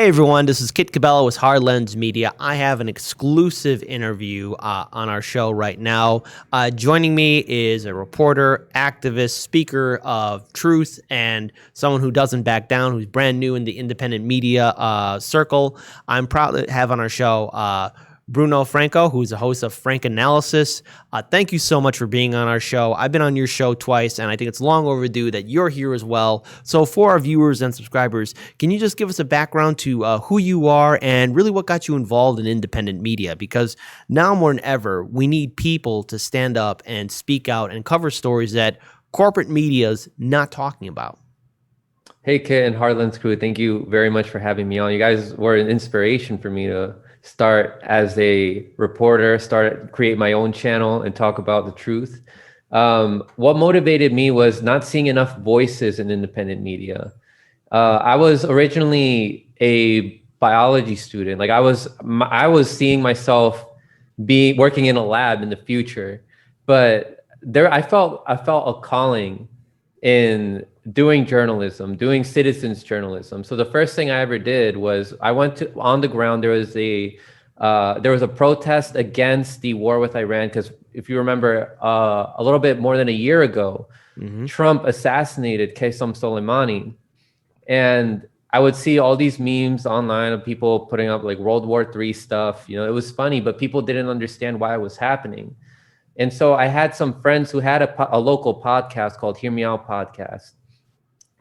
Hey everyone, this is Kit Cabela with Hard Lens Media. I have an exclusive interview on our show right now. Joining me is a reporter, activist, speaker of truth, and someone who doesn't back down, who's brand new in the independent media circle. I'm proud to have on our show Bruno Franco, who's the host of FrancAnalysis. Thank you so much for being on our show. I've been on your show twice, and I think it's long overdue that you're here as well. So for our viewers and subscribers, can you just give us a background to who you are and really what got you involved in independent media? Because now more than ever, we need people to stand up and speak out and cover stories that corporate media is not talking about. Hey, Kit and Heartland's crew, thank you very much for having me on. You guys were an inspiration for me to start as a reporter, create my own channel and talk about the truth. What motivated me was not seeing enough voices in independent media. I was originally a biology student. Like I was seeing myself working in a lab in the future, but I felt a calling in doing journalism, doing citizens journalism. So the first thing I ever did was I went to on the ground. There was a protest against the war with Iran because if you remember, a little bit more than a year ago, Trump assassinated Qasem Soleimani, and I would see all these memes online of people putting up like World War III stuff. You know, it was funny, but people didn't understand why it was happening. And so I had some friends who had a local podcast called Hear Me Out Podcast.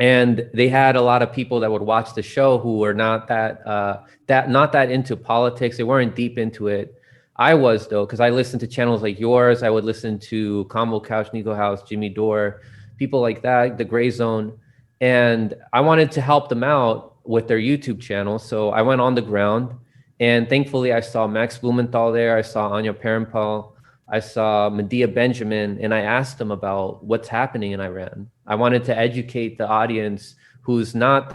And they had a lot of people that would watch the show who were not that into politics. They weren't deep into it. I was, though, because I listened to channels like yours. I would listen to Combo Couch, Nico House, Jimmy Dore, people like that, The Gray Zone. And I wanted to help them out with their YouTube channel. So I went on the ground. And thankfully, I saw Max Blumenthal there. I saw Anya Parampal. I saw Medea Benjamin, and I asked them about what's happening in Iran. I wanted to educate the audience who's not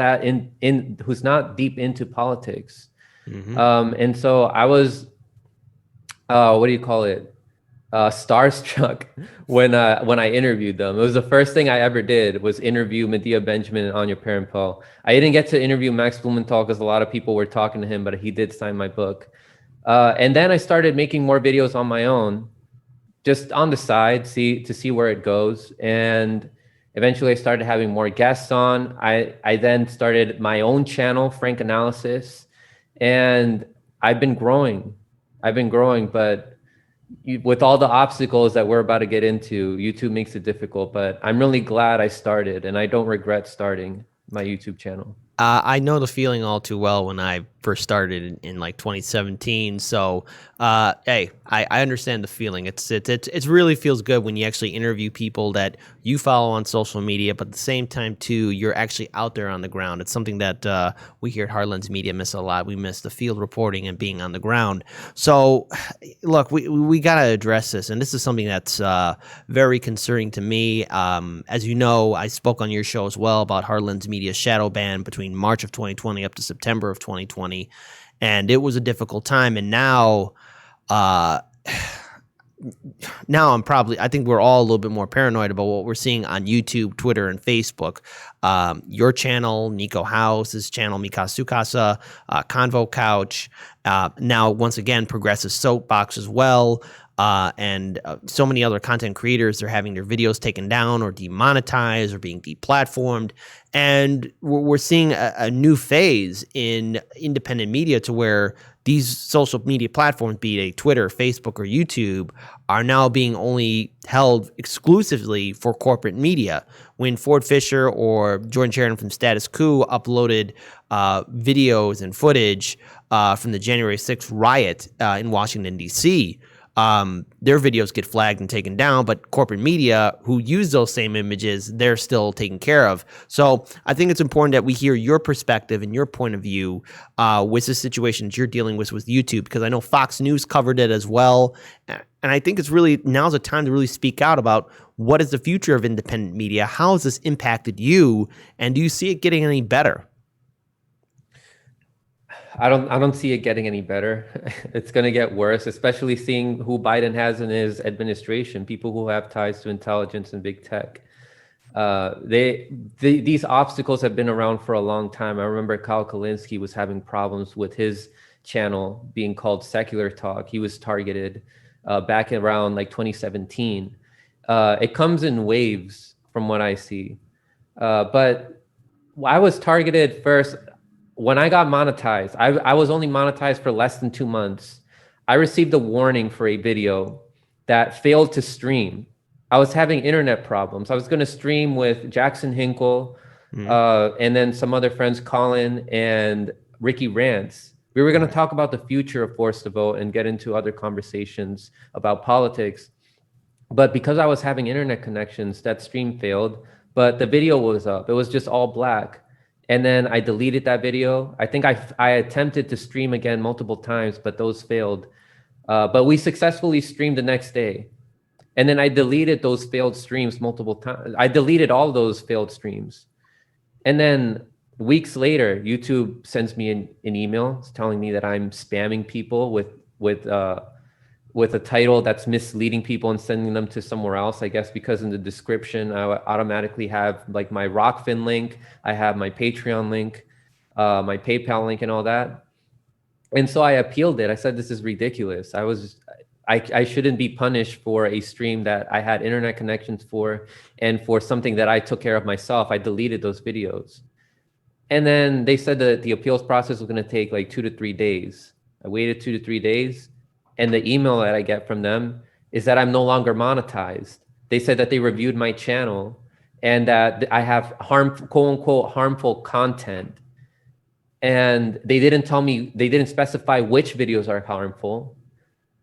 who's not deep into politics. And so I was, what do you call it? Starstruck when I interviewed them. It was the first thing I ever did was interview Medea Benjamin and Anya Parampal. I didn't get to interview Max Blumenthal because a lot of people were talking to him, but he did sign my book. And then I started making more videos on my own, just on the side, to see where it goes. And eventually I started having more guests on. I then started my own channel, FrancAnalysis, and I've been growing, but with all the obstacles that we're about to get into, YouTube makes it difficult, but I'm really glad I started, and I don't regret starting my YouTube channel. I know the feeling all too well when I first started in like 2017. So, hey, I understand the feeling. It really feels good when you actually interview people that you follow on social media, but at the same time too, you're actually out there on the ground. It's something that we here at Hard Lens Media miss a lot. We miss the field reporting and being on the ground. So, look, we gotta address this, and this is something that's very concerning to me. As you know, I spoke on your show as well about Hard Lens Media's shadow ban between March of 2020 up to September of 2020, and it was a difficult time. And now I think we're all a little bit more paranoid about what we're seeing on YouTube, Twitter, and Facebook. Your channel, Nico House's channel, Mikasa Sukasa, Convo Couch, now once again Progressive Soapbox as well. And so many other content creators, they're having their videos taken down or demonetized or being deplatformed. And we're seeing a new phase in independent media to where these social media platforms, be it Twitter, Facebook, or YouTube, are now being only held exclusively for corporate media. When Ford Fisher or Jordan Sheridan from Status Quo uploaded videos and footage from the January 6th riot in Washington, D.C., their videos get flagged and taken down, but corporate media who use those same images, they're still taken care of. So I think it's important that we hear your perspective and your point of view with the situations you're dealing with YouTube, because I know Fox News covered it as well. And I think it's really, now's the time to really speak out about what is the future of independent media? How has this impacted you? And do you see it getting any better? I don't see it getting any better. It's going to get worse, especially seeing who Biden has in his administration, people who have ties to intelligence and big tech. these obstacles have been around for a long time. I remember Kyle Kalinske was having problems with his channel being called Secular Talk. He was targeted back around like 2017. It comes in waves from what I see. But I was targeted first when I got monetized. I was only monetized for less than 2 months. I received a warning for a video that failed to stream. I was having internet problems. I was going to stream with Jackson Hinkle, and then some other friends, Colin and Ricky Rance. We were going to talk about the future of Force to Vote and get into other conversations about politics. But because I was having internet connections, that stream failed, but the video was up. It was just all black. And then I deleted that video. I think I attempted to stream again multiple times, but those failed. But we successfully streamed the next day. And then I deleted those failed streams multiple times. I deleted all those failed streams. And then weeks later, YouTube sends me an email telling me that I'm spamming people with a title that's misleading people and sending them to somewhere else. I guess because in the description, I automatically have like my Rockfin link. I have my Patreon link, my PayPal link and all that. And so I appealed it. I said, this is ridiculous. I shouldn't be punished for a stream that I had internet connections for and for something that I took care of myself. I deleted those videos. And then they said that the appeals process was going to take like 2 to 3 days. I waited 2 to 3 days. And the email that I get from them is that I'm no longer monetized. They said that they reviewed my channel and that I have quote unquote harmful content. And they didn't tell me, they didn't specify which videos are harmful.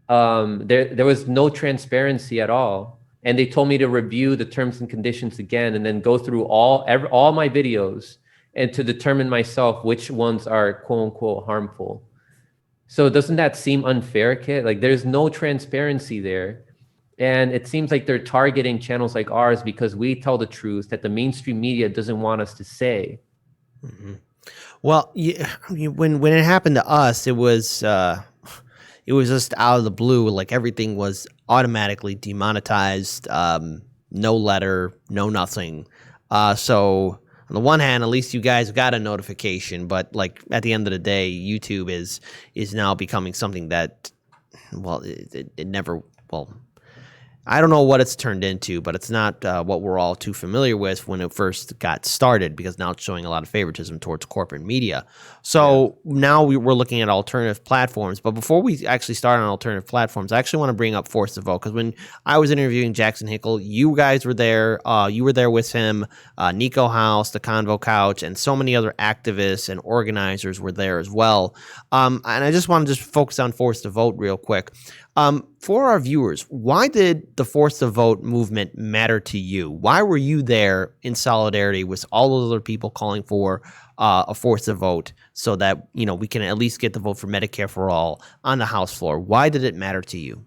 There was no transparency at all. And they told me to review the terms and conditions again and then go through all my videos and to determine myself which ones are quote unquote harmful. So doesn't that seem unfair, Kit? Like there's no transparency there. And it seems like they're targeting channels like ours because we tell the truth that the mainstream media doesn't want us to say. Mm-hmm. Well, when it happened to us, it was just out of the blue. Like everything was automatically demonetized. No letter, no nothing. So on the one hand, at least you guys got a notification, but like at the end of the day, YouTube is now becoming something that, well, it never, well, I don't know what it's turned into, but it's not what we're all too familiar with when it first got started, because now it's showing a lot of favoritism towards corporate media. So now we're looking at alternative platforms. But before we actually start on alternative platforms, I actually want to bring up Force to Vote, because when I was interviewing Jackson Hinkle, you guys were there. You were there with him. Nico House, the Convo Couch, and so many other activists and organizers were there as well. And I just want to focus on Force to Vote real quick. For our viewers, why did the Force to Vote movement matter to you? Why were you there in solidarity with all those other people calling for a Force to Vote so that, you know, we can at least get the vote for Medicare for all on the House floor? Why did it matter to you?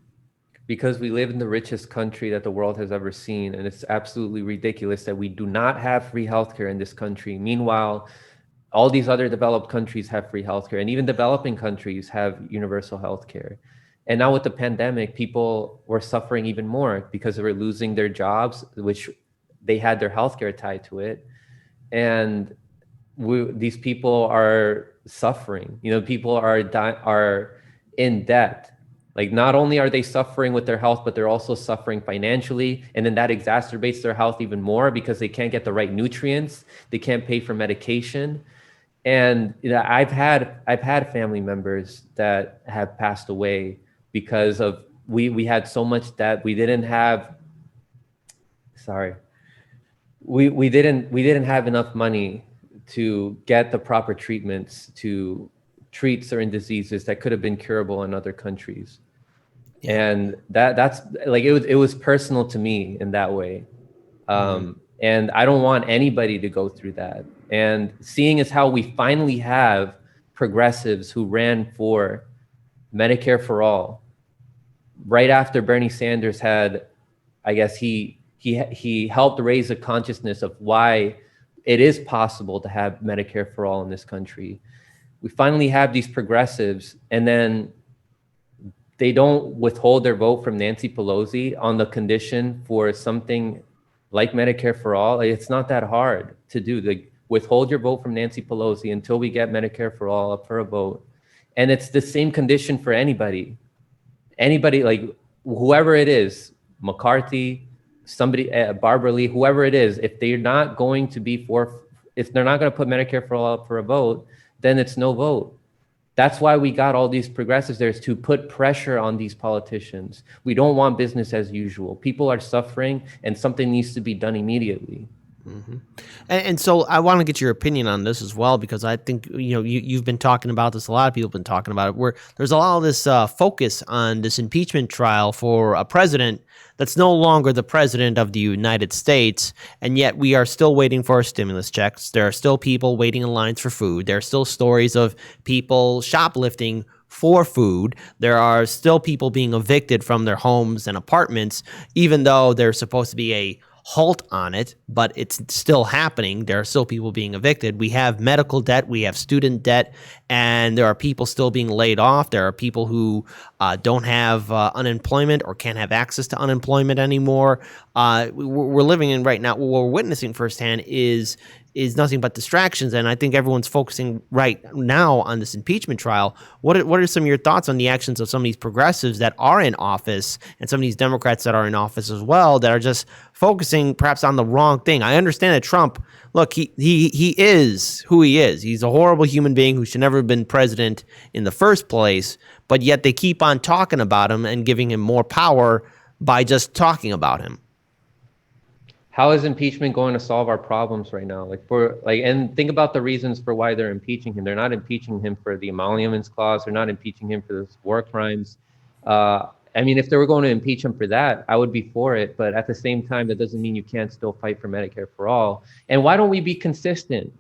Because we live in the richest country that the world has ever seen, and it's absolutely ridiculous that we do not have free healthcare in this country. Meanwhile, all these other developed countries have free healthcare, and even developing countries have universal healthcare. And now with the pandemic, people were suffering even more because they were losing their jobs, which they had their healthcare tied to it. And these people are suffering. You know, people are in debt. Like not only are they suffering with their health, but they're also suffering financially. And then that exacerbates their health even more because they can't get the right nutrients. They can't pay for medication. And you know, I've had family members that have passed away because of we had so much debt. We didn't have we didn't have enough money to get the proper treatments to treat certain diseases that could have been curable in other countries. Yeah. And that's like it was personal to me in that way. And I don't want anybody to go through that. And seeing as how we finally have progressives who ran for Medicare for all, right after Bernie Sanders had, I guess he helped raise the consciousness of why it is possible to have Medicare for all in this country. We finally have these progressives, and then they don't withhold their vote from Nancy Pelosi on the condition for something like Medicare for all. Like, it's not that hard to do. Like, withhold your vote from Nancy Pelosi until we get Medicare for all up for a vote. And it's the same condition for anybody, like whoever it is, McCarthy, somebody, Barbara Lee, whoever it is, if they're not going to be if they're not going to put Medicare for all up for a vote, then it's no vote. That's why we got all these progressives there, is to put pressure on these politicians. We don't want business as usual. People are suffering and something needs to be done immediately. Mm-hmm. And so I want to get your opinion on this as well, because I think, you've been talking about this. A lot of people have been talking about it, where there's a lot of this focus on this impeachment trial for a president that's no longer the president of the United States. And yet we are still waiting for our stimulus checks. There are still people waiting in lines for food. There are still stories of people shoplifting for food. There are still people being evicted from their homes and apartments, even though there's supposed to be a halt on it, but it's still happening. There are still people being evicted. We have medical debt, we have student debt, and there are people still being laid off. There are people who don't have unemployment or can't have access to unemployment anymore. We're living in right now, what we're witnessing firsthand is nothing but distractions, and I think everyone's focusing right now on this impeachment trial. What are some of your thoughts on the actions of some of these progressives that are in office, and some of these Democrats that are in office as well, that are just focusing perhaps on the wrong thing? I understand that Trump, look, he is who he is. He's a horrible human being who should never have been president in the first place, but yet they keep on talking about him and giving him more power by just talking about him. How is impeachment going to solve our problems right now? And think about the reasons for why they're impeaching him. They're not impeaching him for the emoluments clause. They're not impeaching him for those war crimes. I mean, if they were going to impeach him for that, I would be for it. But at the same time, that doesn't mean you can't still fight for Medicare for all. And why don't we be consistent?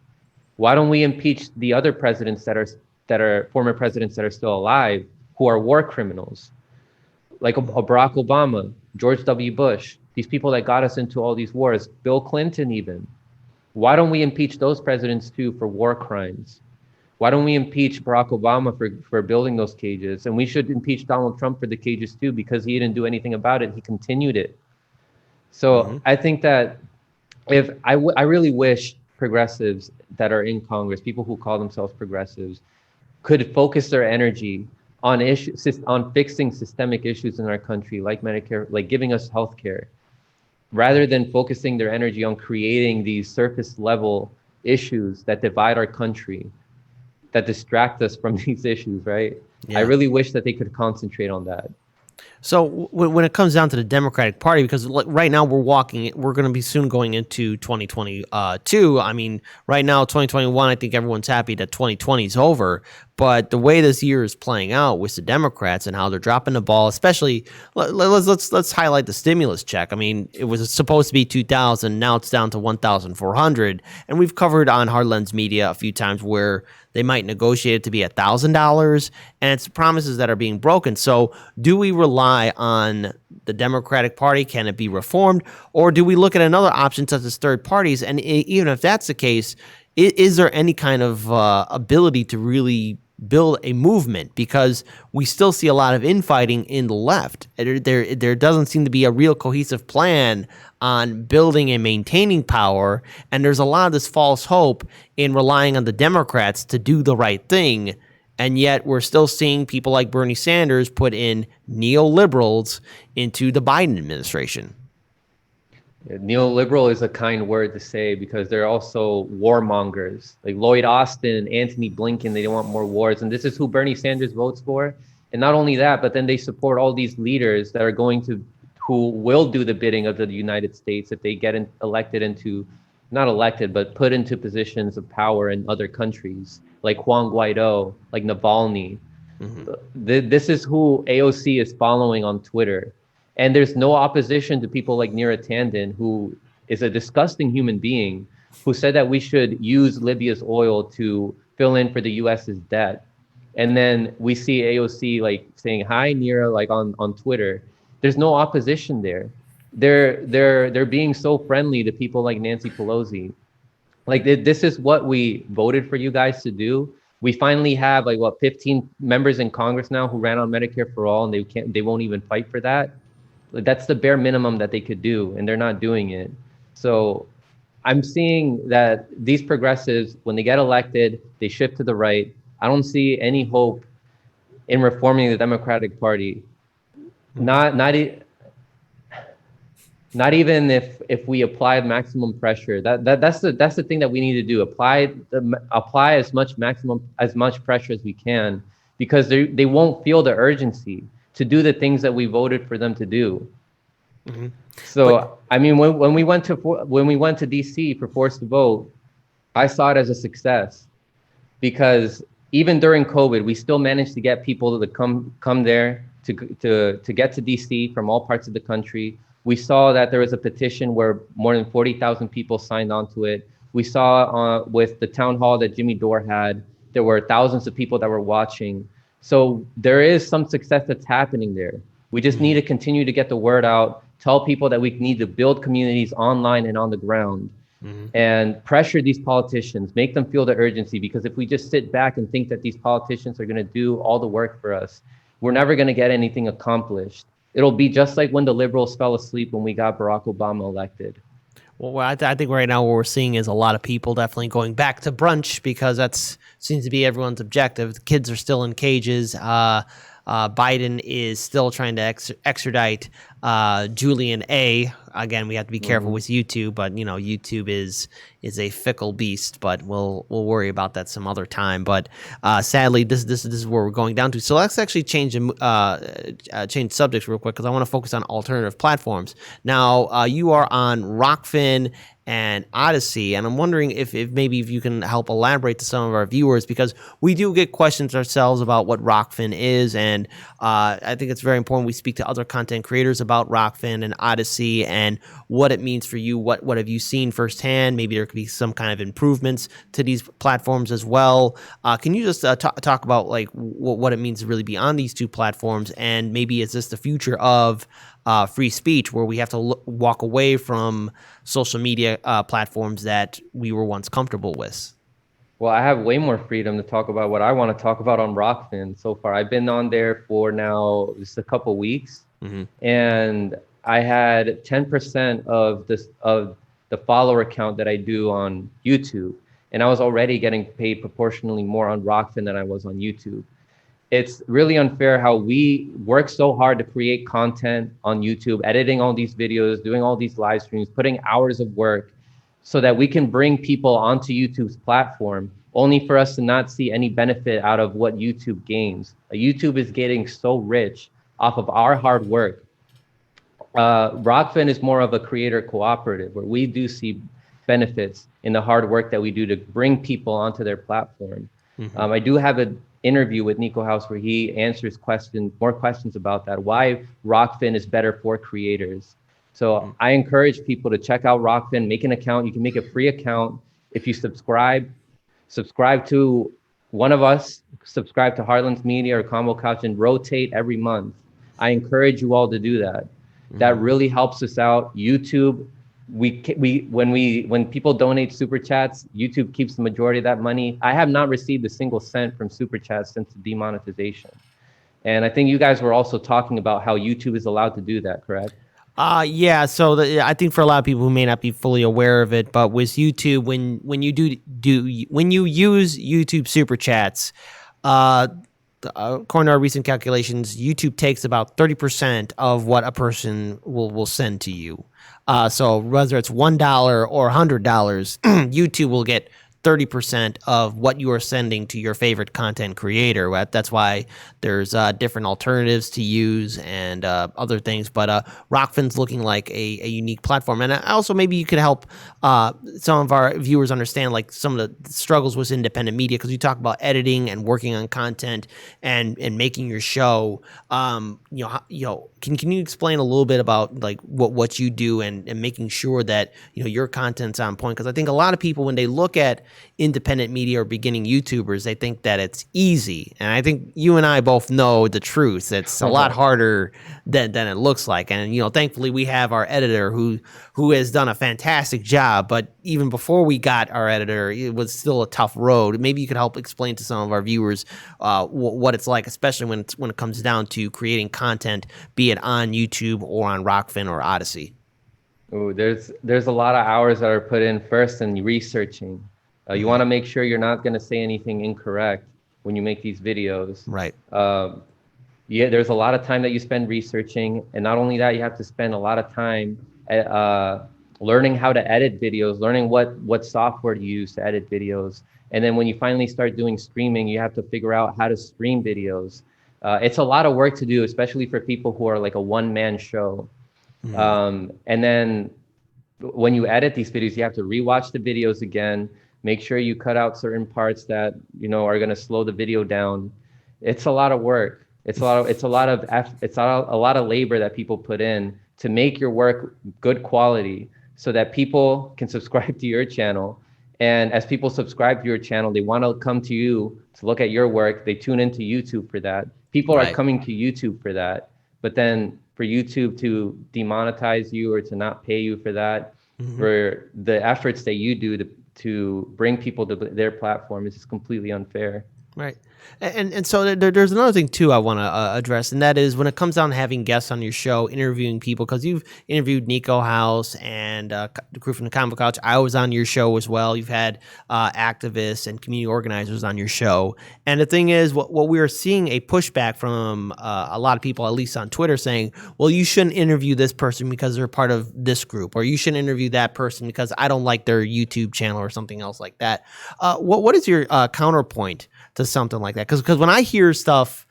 Why don't we impeach the other presidents that are former presidents that are still alive, who are war criminals, like Barack Obama, George W. Bush, these people that got us into all these wars, Bill Clinton even. Why don't we impeach those presidents too for war crimes? Why don't we impeach Barack Obama for building those cages? And we should impeach Donald Trump for the cages too, because he didn't do anything about it. He continued it. So I think that I really wish progressives that are in Congress, people who call themselves progressives, could focus their energy on fixing systemic issues in our country, like Medicare, like giving us health care, rather than focusing their energy on creating these surface level issues that divide our country, that distract us from these issues, right? Yeah. I really wish that they could concentrate on that. So when it comes down to the Democratic Party, because right now we're going to be soon going into 2022. I mean, right now, 2021, I think everyone's happy that 2020 is over. But the way this year is playing out with the Democrats and how they're dropping the ball, especially let's highlight the stimulus check. I mean, it was supposed to be 2,000, now it's down to 1,400, and we've covered on Hardlens Media a few times where they might negotiate it to be $1,000, and it's promises that are being broken. So, do we rely on the Democratic Party? Can it be reformed, or do we look at another option such as third parties? And even if that's the case, is there any kind of ability to really build a movement? Because we still see a lot of infighting in the left. There doesn't seem to be a real cohesive plan on building and maintaining power, and there's a lot of this false hope in relying on the Democrats to do the right thing, and yet we're still seeing people like Bernie Sanders put in neoliberals into the Biden administration. Neoliberal is a kind word to say, because they're also warmongers, like Lloyd Austin, Antony Blinken. They don't want more wars, and this is who Bernie Sanders votes for. And not only that, but then they support all these leaders that are who will do the bidding of the United States if they get elected into, not elected, but put into positions of power in other countries, like Juan Guaido, like Navalny. This is who AOC is following on Twitter. And there's no opposition to people like Neera Tanden, who is a disgusting human being, who said that we should use Libya's oil to fill in for the US's debt. And then we see AOC like saying, "Hi, Neera," like on Twitter. There's no opposition there. They're being so friendly to people like Nancy Pelosi. Like, this is what we voted for you guys to do. We finally have 15 members in Congress now who ran on Medicare for all, and they won't even fight for that. That's the bare minimum that they could do, and they're not doing it. So I'm seeing that these progressives, when they get elected, they shift to the right. I don't see any hope in reforming the Democratic Party. Mhm. Not even if we applied maximum pressure. That's the thing that we need to do. Apply as much pressure as we can, because they won't feel the urgency to do the things that we voted for them to do. Mhm. But So I mean, when we went to DC for Forced to Vote, I saw it as a success, because even during COVID, we still managed to get people to come there to get to DC from all parts of the country. We saw that there was a petition where more than 40,000 people signed onto it. We saw with the town hall that Jimmy Dore had, there were thousands of people that were watching. So there is some success that's happening there. We just need Mhm. to continue to get the word out, tell people that we need to build communities online and on the ground, Mhm. and pressure these politicians, make them feel the urgency. Because if we just sit back and think that these politicians are going to do all the work for us, we're never going to get anything accomplished. It'll be just like when the liberals fell asleep when we got Barack Obama elected. Well, I think right now what we're seeing is a lot of people definitely going back to brunch because that's seems to be everyone's objective. The kids are still in cages. Biden is still trying to extradite Julian A. Again, we have to be careful Mhm. with YouTube, but YouTube is a fickle beast. But we'll worry about that some other time. But sadly, this is where we're going down to. So let's actually change subjects real quick because I want to focus on alternative platforms. Now, you are on Rockfin and Odyssey, and I'm wondering if maybe if you can help elaborate to some of our viewers, because we do get questions ourselves about what Rockfin is, and I think it's very important we speak to other content creators about Rockfin and Odyssey and what it means for you. What have you seen firsthand? Maybe there could be some kind of improvements to these platforms as well. Can you just talk about like what it means to really be on these two platforms, and maybe is this the future of free speech, where we have to walk away from social media platforms that we were once comfortable with? Well, I have way more freedom to talk about what I want to talk about on Rockfin so far. I've been on there for now just a couple weeks, Mm-hmm. and I had 10% of the follower count that I do on YouTube, and I was already getting paid proportionally more on Rockfin than I was on YouTube. It's really unfair how we work so hard to create content on YouTube, editing all these videos, doing all these live streams, putting hours of work so that we can bring people onto YouTube's platform, only for us to not see any benefit out of what YouTube gains. YouTube is getting so rich off of our hard work. Rockfin is more of a creator cooperative where we do see benefits in the hard work that we do to bring people onto their platform. Mm-hmm. I do have an interview with Nico House where he answers more questions about that, why Rockfin is better for creators. So I encourage people to check out Rockfin, make an account. You can make a free account. If you subscribe to one of us, subscribe to Heartlands Media or Combo Couch, and rotate every month. I encourage you all to do that. That Mm-hmm. really helps us out. YouTube, when people donate super chats, YouTube keeps the majority of that money. I have not received a single cent from super chats since the demonetization. And I think you guys were also talking about how YouTube is allowed to do that, correct? Yeah. So I think for a lot of people who may not be fully aware of it, but with YouTube, when you when you use YouTube super chats, uh, according to our recent calculations, YouTube takes about 30% of what a person will send to you. So whether it's $1 or $100, YouTube will get 30% of what you are sending to your favorite content creator. That's why there's different alternatives to use and other things. But Rockfin's looking like a unique platform. And also, maybe you could help some of our viewers understand like some of the struggles with independent media, because you talk about editing and working on content and making your show. Can you explain a little bit about like what you do and making sure that your content's on point? Because I think a lot of people, when they look at independent media or beginning YouTubers, they think that it's easy, and I think you and I both know the truth. It's a lot harder than it looks like. And thankfully we have our editor who has done a fantastic job. But even before we got our editor, it was still a tough road. Maybe you could help explain to some of our viewers what it's like, especially when it comes down to creating content, be it on YouTube or on Rockfin or Odyssey. Ooh, there's a lot of hours that are put in first in researching. You Hmm. want to make sure you're not going to say anything incorrect when you make these videos. Right. Um, yeah, there's a lot of time that you spend researching, and not only that, you have to spend a lot of time learning how to edit videos, learning what software to use to edit videos, and then when you finally start doing streaming, you have to figure out how to stream videos. It's a lot of work to do, especially for people who are like a one-man show. Hmm. And then when you edit these videos, you have to rewatch the videos again, make sure you cut out certain parts that, are going to slow the video down. It's a lot of work. It's a lot of labor that people put in to make your work good quality so that people can subscribe to your channel. And as people subscribe to your channel, they want to come to you to look at your work. They tune into YouTube for that. People are Right. coming to YouTube for that. But then for YouTube to demonetize you or to not pay you for that, Hmm. for the efforts that you do to bring people to their platform is just completely unfair. Right. And so there's another thing too I want to address, and that is when it comes down to having guests on your show, interviewing people, because you've interviewed Nico House and the crew from the Comic Couch. I was on your show as well. You've had activists and community organizers on your show, and the thing is, what we are seeing a pushback from a lot of people, at least on Twitter, saying, "Well, you shouldn't interview this person because they're part of this group, or you shouldn't interview that person because I don't like their YouTube channel or something else like that." What is your counterpoint to something like that? Because when I hear stuff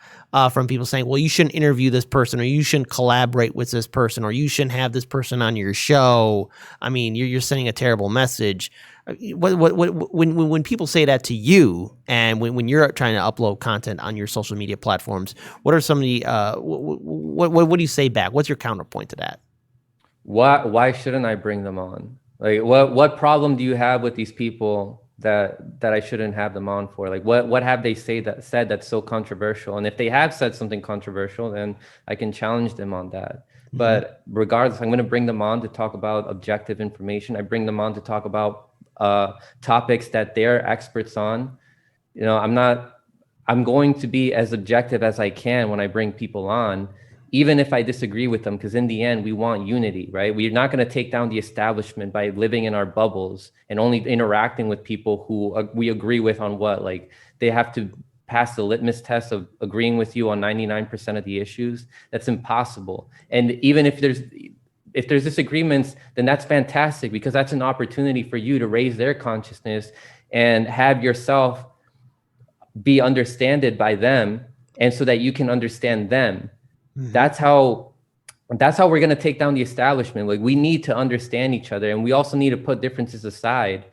from people saying, well, you shouldn't interview this person, or you shouldn't collaborate with this person, or you shouldn't have this person on your show, I mean, you're sending a terrible message. When people say that to you, and when you're trying to upload content on your social media platforms, what are some of the what do you say back? What's your counterpoint to that? Why shouldn't I bring them on? Like what problem do you have with these people that I shouldn't have them on for? Like what have they said that's so controversial? And if they have said something controversial, then I can challenge them on that. Hmm. But regardless, I'm going to bring them on to talk about objective information. I bring them on to talk about topics that they're experts on. I'm going to be as objective as I can when I bring people on, even if I disagree with them, because in the end, we want unity, right? We're not going to take down the establishment by living in our bubbles and only interacting with people who we agree with on what, like they have to pass the litmus test of agreeing with you on 99% of the issues. That's impossible. And even if there's disagreements, then that's fantastic, because that's an opportunity for you to raise their consciousness and have yourself be understood by them, and so that you can understand them. Hmm. That's how we're going to take down the establishment. Like, we need to understand each other, and we also need to put differences aside,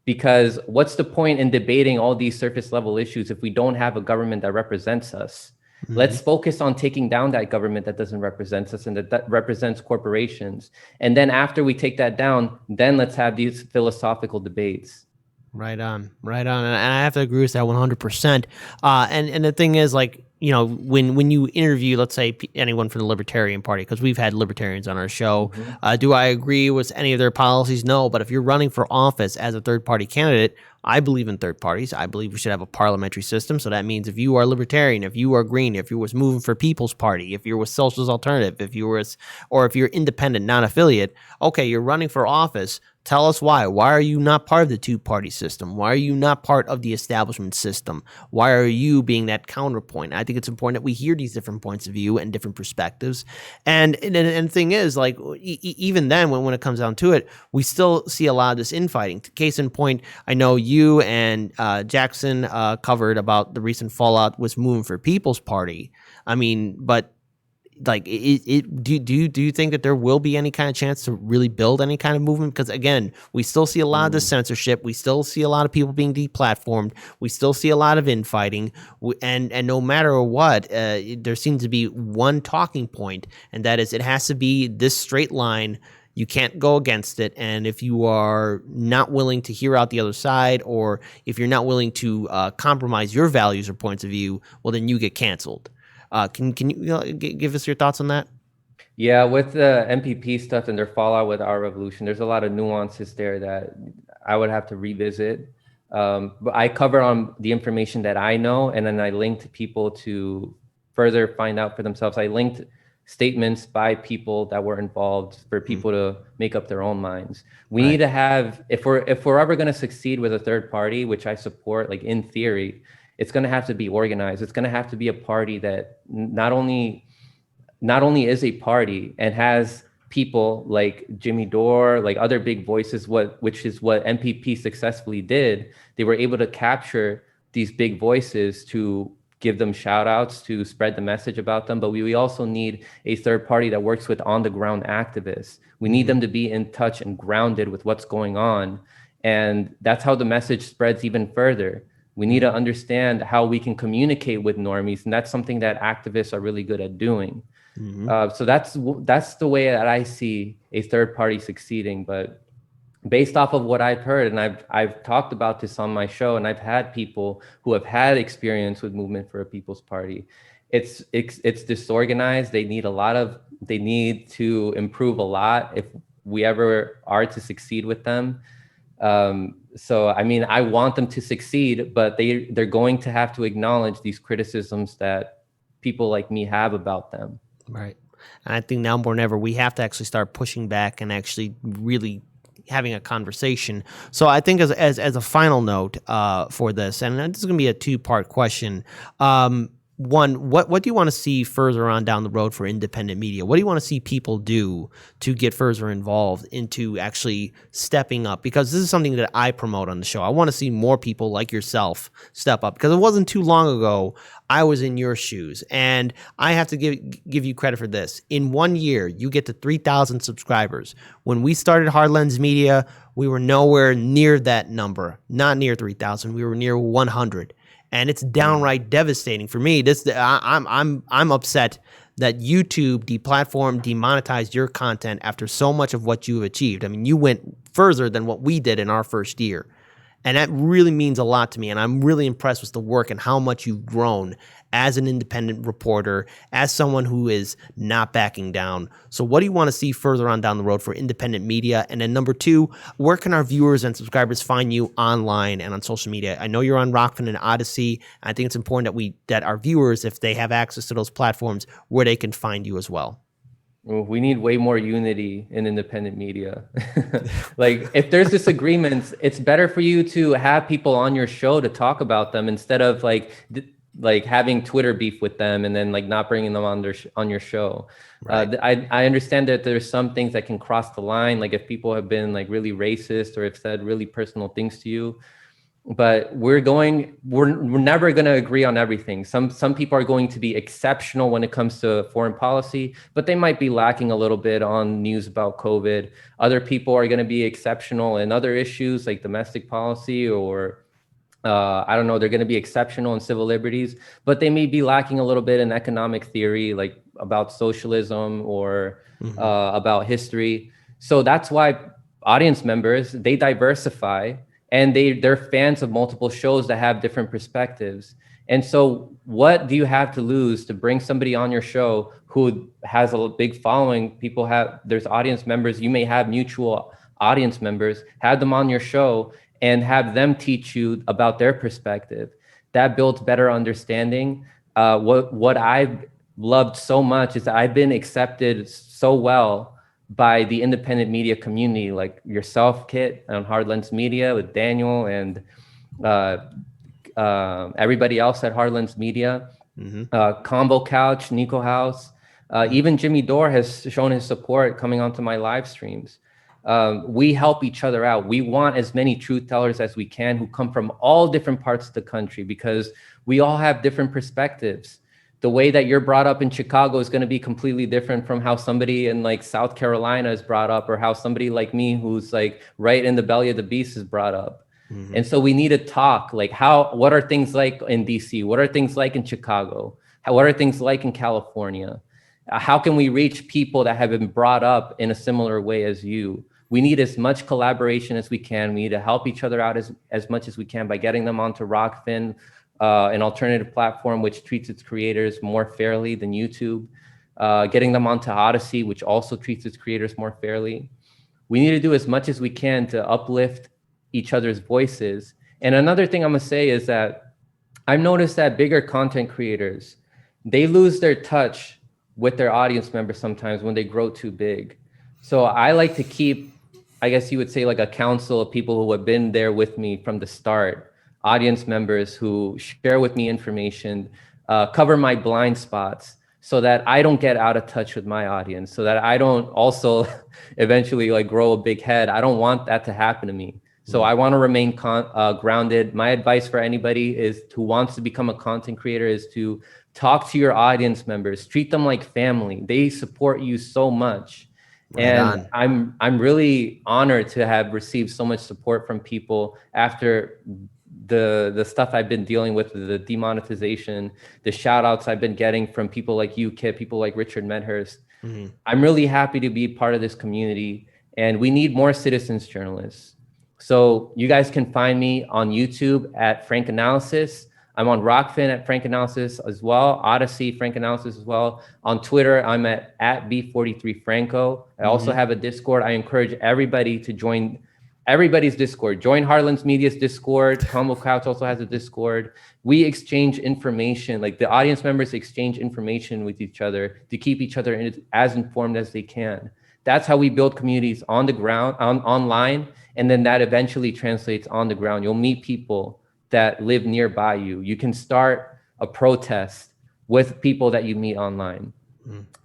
because what's the point in debating all these surface level issues if we don't have a government that represents us? Hmm. Let's focus on taking down that government that doesn't represent us and that represents corporations. And then after we take that down, then let's have these philosophical debates. Right on, right on, and I have to agree with that 100%. And the thing is, like, when you interview, let's say anyone from the Libertarian Party, because we've had libertarians on our show, Mhm. do I agree with any of their policies? No, but if you're running for office as a third party candidate, I believe in third parties. I believe we should have a parliamentary system. So that means if you are libertarian, if you are green, if you was moving for People's Party, if you're with Socialist Alternative, if you were, or if you're independent, non-affiliate, okay, you're running for office. Tell us why. Why are you not part of the two-party system? Why are you not part of the establishment system? Why are you being that counterpoint? I think it's important that we hear these different points of view and different perspectives. And the thing is, like, even then, when it comes down to it, we still see a lot of this infighting. Case in point, I know you and Jackson covered about the recent fallout with moving for People's Party. I mean, but like do you think that there will be any kind of chance to really build any kind of movement? Because again, we still see a lot of the Mm. censorship, we still see a lot of people being deplatformed, we still see a lot of infighting, and no matter what, there seems to be one talking point, and that is it has to be this straight line. You can't go against it, and if you are not willing to hear out the other side, or if you're not willing to compromise your values or points of view, well, then you get canceled. Can you give us your thoughts on that? Yeah, with the MPP stuff and their fallout with our revolution, there's a lot of nuances there that I would have to revisit. But I cover on the information that I know, and then I linked people to further find out for themselves. I linked statements by people that were involved for people to make up their own minds. We Right. need to have, if we're ever going to succeed with a third party, which I support, like in theory, it's going to have to be organized. It's going to have to be a party that not only is a party and has people like Jimmy Dore, like other big voices, which is what MPP successfully did. They were able to capture these big voices to give them shout outs, to spread the message about them. But we also need a third party that works with on the ground activists. We need them to be in touch and grounded with what's going on. And that's how the message spreads even further. We need to understand how we can communicate with normies. And that's something that activists are really good at doing. So that's the way that I see a third party succeeding. But based off of what I've heard, and I've talked about this on my show, and I've had people who have had experience with Movement for a People's Party. It's disorganized. They need to improve a lot if we ever are to succeed with them. So I mean, I want them to succeed, but they're going to have to acknowledge these criticisms that people like me have about them. Right. And I think now more than ever, we have to actually start pushing back and actually really having a conversation. So I think as a final note for this, and this is going to be a two-part question. One, what do you want to see further on down the road for independent media? What do you want to see people do to get further involved into actually stepping up? Because this is something that I promote on the show. I want to see more people like yourself step up, because it wasn't too long ago I was in your shoes, and I have to give you credit for this. In 1 year, you get to 3,000 subscribers. When we started Hard Lens Media, we were nowhere near that number, not near 3,000. We were near 100. And it's downright devastating for me. I'm upset that YouTube deplatformed, demonetized your content after so much of what you've achieved. I mean, you went further than what we did in our first year. And that really means a lot to me. And I'm really impressed with the work and how much you've grown as an independent reporter, as someone who is not backing down. So what do you want to see further on down the road for independent media? And then number two, where can our viewers and subscribers find you online and on social media? I know you're on Rockfin and Odyssey. I think it's important that our viewers, if they have access to those platforms, where they can find you as well. Well, we need way more unity in independent media. Like, if there's disagreements, it's better for you to have people on your show to talk about them instead of like having Twitter beef with them and then like not bringing them on your show. Right. I understand that there's some things that can cross the line, like if people have been like really racist or have said really personal things to you. But we're never going to agree on everything. Some people are going to be exceptional when it comes to foreign policy, but they might be lacking a little bit on news about COVID. Other people are going to be exceptional in other issues like domestic policy, or I don't know, they're going to be exceptional in civil liberties, but they may be lacking a little bit in economic theory, like about socialism or about history. So that's why audience members, they diversify. And they're fans of multiple shows that have different perspectives. And so what do you have to lose to bring somebody on your show who has a big following? There's audience members, you may have mutual audience members, have them on your show and have them teach you about their perspective. That builds better understanding. What I've loved so much is that I've been accepted so well by the independent media community, like yourself, Kit, on Hard Lens Media with Daniel and everybody else at Hard Lens Media, Combo Couch, Nico House, even Jimmy Dore has shown his support coming onto my live streams. We help each other out. We want as many truth tellers as we can who come from all different parts of the country, because we all have different perspectives. The way that you're brought up in Chicago is going to be completely different from how somebody in like South Carolina is brought up, or how somebody like me who's like right in the belly of the beast is brought up. And so we need to talk like what are things like in DC? What are things like in Chicago? What are things like in California? How can we reach people that have been brought up in a similar way as you? We need as much collaboration as we can. We need to help each other out as much as we can by getting them onto Rockfin, an alternative platform which treats its creators more fairly than YouTube, getting them onto Odyssey, which also treats its creators more fairly. We need to do as much as we can to uplift each other's voices. And another thing I'm gonna say is that I've noticed that bigger content creators, they lose their touch with their audience members sometimes when they grow too big. So I like to keep, I guess you would say, like a council of people who have been there with me from the start, audience members who share with me information, cover my blind spots so that I don't get out of touch with my audience, so that I don't also eventually like grow a big head. I don't want that to happen to me. So I want to remain grounded. My advice for anybody is who wants to become a content creator is to talk to your audience members, treat them like family. They support you so much. Right And on. I'm really honored to have received so much support from people after the stuff I've been dealing with, the demonetization, the shout outs I've been getting from people like you, Kit, people like Richard Medhurst. I'm really happy to be part of this community, and we need more citizens journalists. So you guys can find me on YouTube at FrancAnalysis. I'm on Rockfin at FrancAnalysis as well, Odyssey FrancAnalysis as well. On Twitter, I'm at B43Franco. I also have a Discord. I encourage everybody to join everybody's Discord. Join Harlan's Media's Discord. Combo Couch also has a Discord. We exchange information, like the audience members exchange information with each other to keep each other as informed as they can. That's how we build communities on the ground, online, and then that eventually translates on the ground. You'll meet people that live nearby you. You can start a protest with people that you meet online.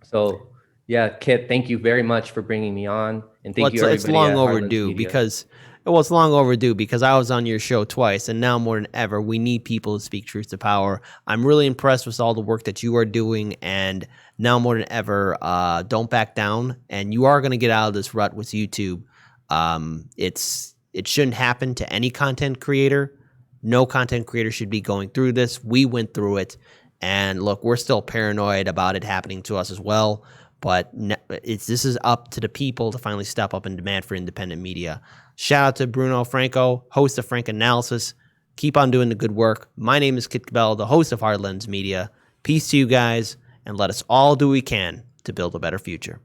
So yeah, Kit, thank you very much for bringing me on, and thank you everybody It's long at Harlan's overdue Media. because it's long overdue because I was on your show twice, and now more than ever, we need people to speak truth to power. I'm really impressed with all the work that you are doing, and now more than ever, don't back down, and you are going to get out of this rut with YouTube. It shouldn't happen to any content creator. No content creator should be going through this. We went through it, and look, we're still paranoid about it happening to us as well. But this is up to the people to finally step up and demand for independent media. Shout out to Bruno Franco, host of FrancAnalysis. Keep on doing the good work. My name is Kit Cabell, the host of Hard Lens Media. Peace to you guys, and let us all do what we can to build a better future.